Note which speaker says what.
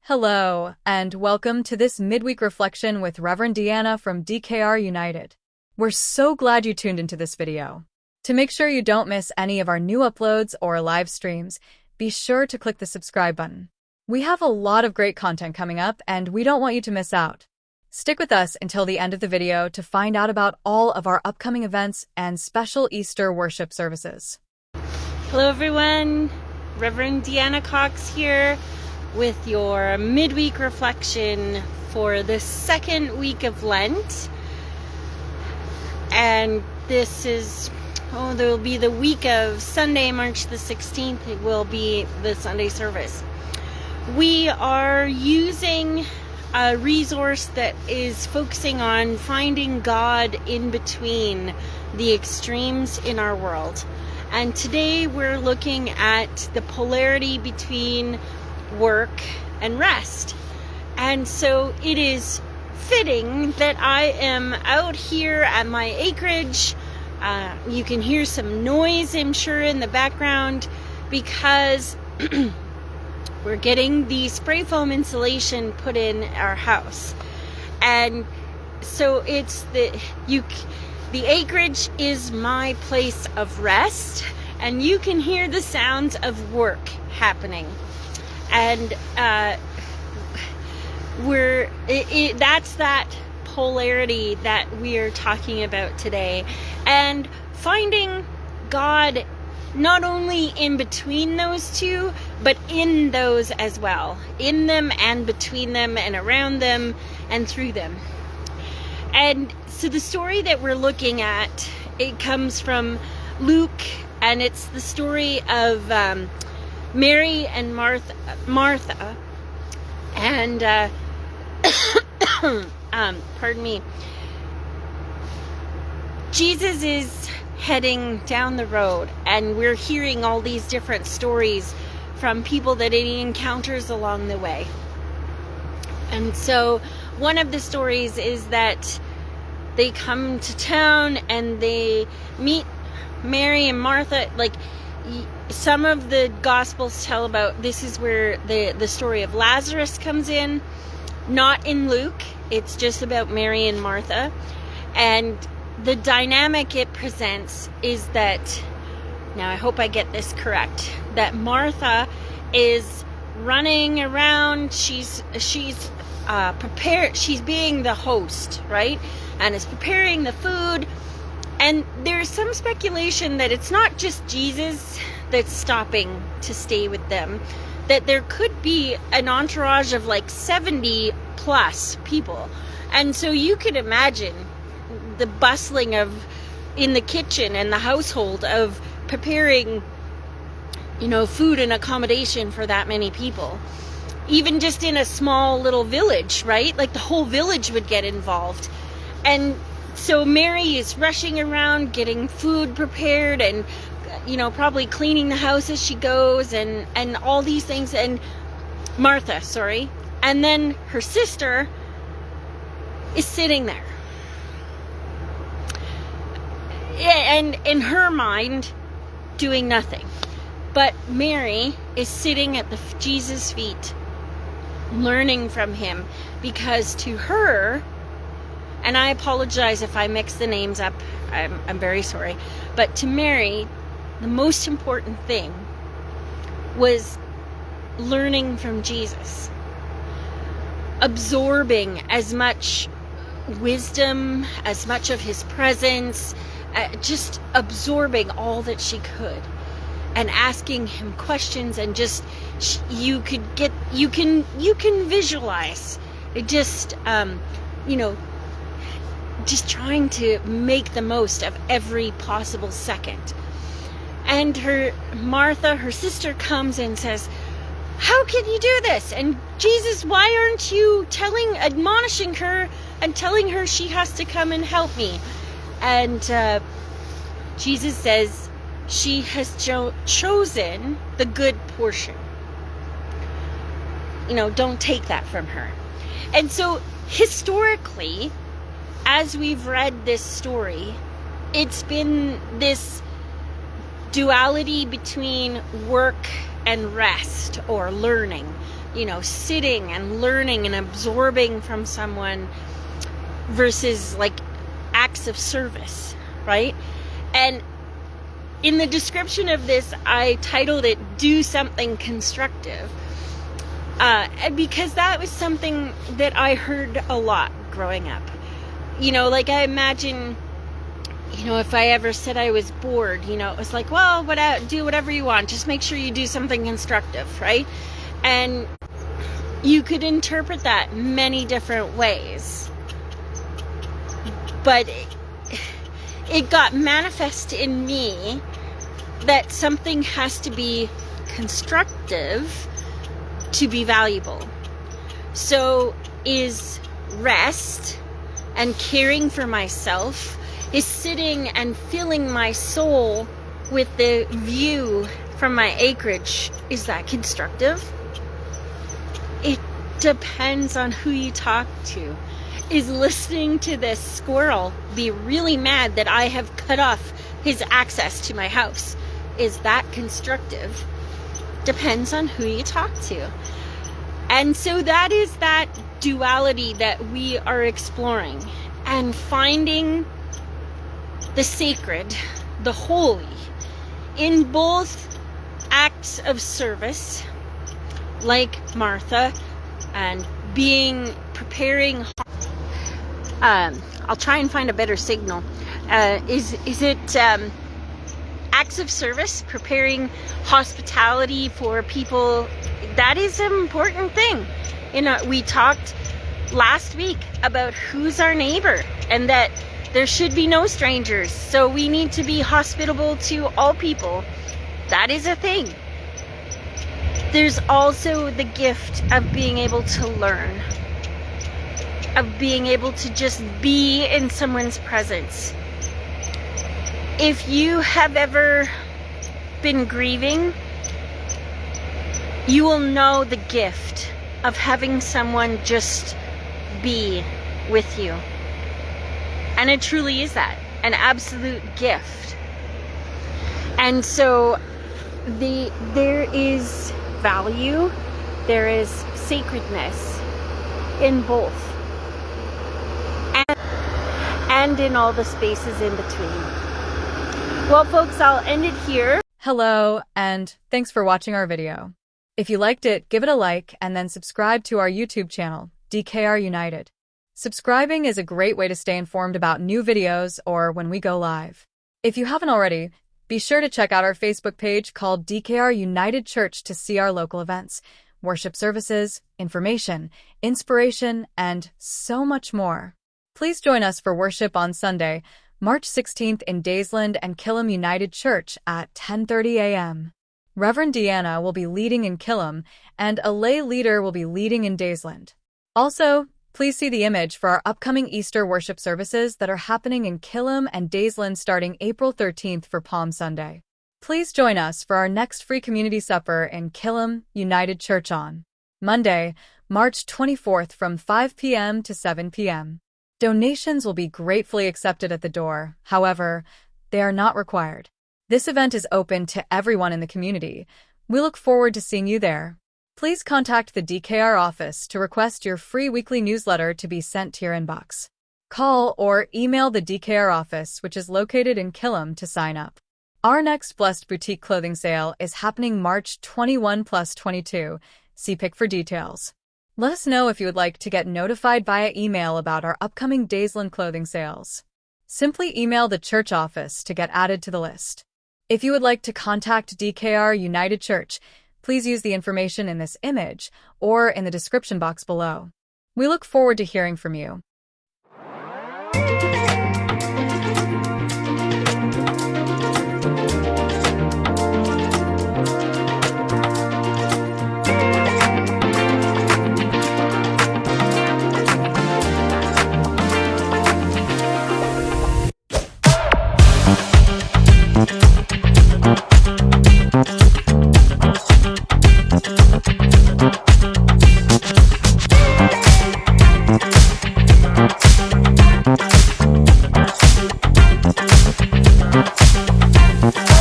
Speaker 1: Hello, and welcome to this midweek reflection with Rev Deanna from DKR United. We're so glad you tuned into this video. To make sure you don't miss any of our new uploads or live streams, be sure to click the subscribe button. We have a lot of great content coming up, and we don't want you to miss out. Stick with us until the end of the video to find out about all of our upcoming events and special Easter worship services.
Speaker 2: Hello everyone, Reverend Deanna Cox here with your midweek reflection for the second week of Lent. And this is, there will be the week of Sunday, March the 16th. It will be the Sunday service. We are using a resource that is focusing on finding God in between the extremes in our world. And today we're looking at the polarity between work and rest. And so it is fitting that I am out here at my acreage. You can hear some noise, I'm sure, in the background because we're getting the spray foam insulation put in our house. And so it's the acreage is my place of rest, and you can hear the sounds of work happening. And that's that polarity that we're talking about today, and finding God not only in between those two, but in those as well, in them and between them and around them and through them. And so the story that we're looking at, it comes from Luke, and it's the story of Mary and Martha, and pardon me. Jesus is heading down the road, and we're hearing all these different stories from people that he encounters along the way. And so one of the stories is that they come to town and they meet Mary and Martha. Like, some of the Gospels tell about, this is where the story of Lazarus comes in, not in Luke. It's just about Mary and Martha. And the dynamic it presents is that, now I hope I get this correct, that Martha is running around, she's prepared, she's being the host, right? And is preparing the food. And there's some speculation that it's not just Jesus that's stopping to stay with them, that there could be an entourage of like 70 plus people. And so you could imagine the bustling in the kitchen and the household of preparing, food and accommodation for that many people. Even just in a small little village, right? Like the whole village would get involved. And so Mary is rushing around getting food prepared and, probably cleaning the house as she goes and all these things. And Martha, sorry. And then her sister is sitting there. And in her mind, doing nothing. But Mary is sitting at Jesus' feet, learning from him, because to her, and I apologize if I mix the names up, I'm very sorry, but to Mary, the most important thing was learning from Jesus, absorbing as much wisdom, as much of his presence, just absorbing all that she could, and asking him questions, and just you can visualize it, just just trying to make the most of every possible second. And Martha, her sister, comes and says, "How can you do this? And Jesus, why aren't you admonishing her and telling her she has to come and help me?" And Jesus says, she has chosen the good portion. Don't take that from her. And so historically, as we've read this story, it's been this duality between work and rest or learning. sitting and learning and absorbing from someone versus like acts of service, right? And in the description of this, I titled it "Do Something Constructive," because that was something that I heard a lot growing up. Like I imagine, if I ever said I was bored, it was like, well, do whatever you want. Just make sure you do something constructive, right? And you could interpret that many different ways. But it got manifest in me that something has to be constructive to be valuable. So is rest and caring for myself, is sitting and filling my soul with the view from my acreage, is that constructive? It depends on who you talk to. Is listening to this squirrel be really mad that I have cut off his access to my house? Is that constructive? Depends on who you talk to. And so that is that duality that we are exploring and finding the sacred, the holy, in both acts of service, like Martha, and preparing. I'll try and find a better signal. Is it acts of service, preparing hospitality for people? That is an important thing. We talked last week about who's our neighbor and that there should be no strangers. So we need to be hospitable to all people. That is a thing. There's also the gift of being able to learn, of being able to just be in someone's presence. If you have ever been grieving, you will know the gift of having someone just be with you. And it truly is that, an absolute gift. And so there is value, there is sacredness in both. And in all the spaces in between. Well, folks, I'll end it here.
Speaker 1: Hello, and thanks for watching our video. If you liked it, give it a like and then subscribe to our YouTube channel, DKR United. Subscribing is a great way to stay informed about new videos or when we go live. If you haven't already, be sure to check out our Facebook page called DKR United Church to see our local events, worship services, information, inspiration, and so much more. Please join us for worship on Sunday, March 16th in Daysland and Killam United Church at 10:30 a.m. Rev Deanna will be leading in Killam, and a lay leader will be leading in Daysland. Also, please see the image for our upcoming Easter worship services that are happening in Killam and Daysland starting April 13th for Palm Sunday. Please join us for our next free community supper in Killam United Church on Monday, March 24th from 5 p.m. to 7 p.m. Donations will be gratefully accepted at the door. However, they are not required. This event is open to everyone in the community. We look forward to seeing you there. Please contact the DKR office to request your free weekly newsletter to be sent to your inbox. Call or email the DKR office, which is located in Killam, to sign up. Our next Blessed Boutique clothing sale is happening March 21/22. See pic for details. Let us know if you would like to get notified via email about our upcoming Daysland clothing sales. Simply email the church office to get added to the list. If you would like to contact DKR United Church, please use the information in this image or in the description box below. We look forward to hearing from you.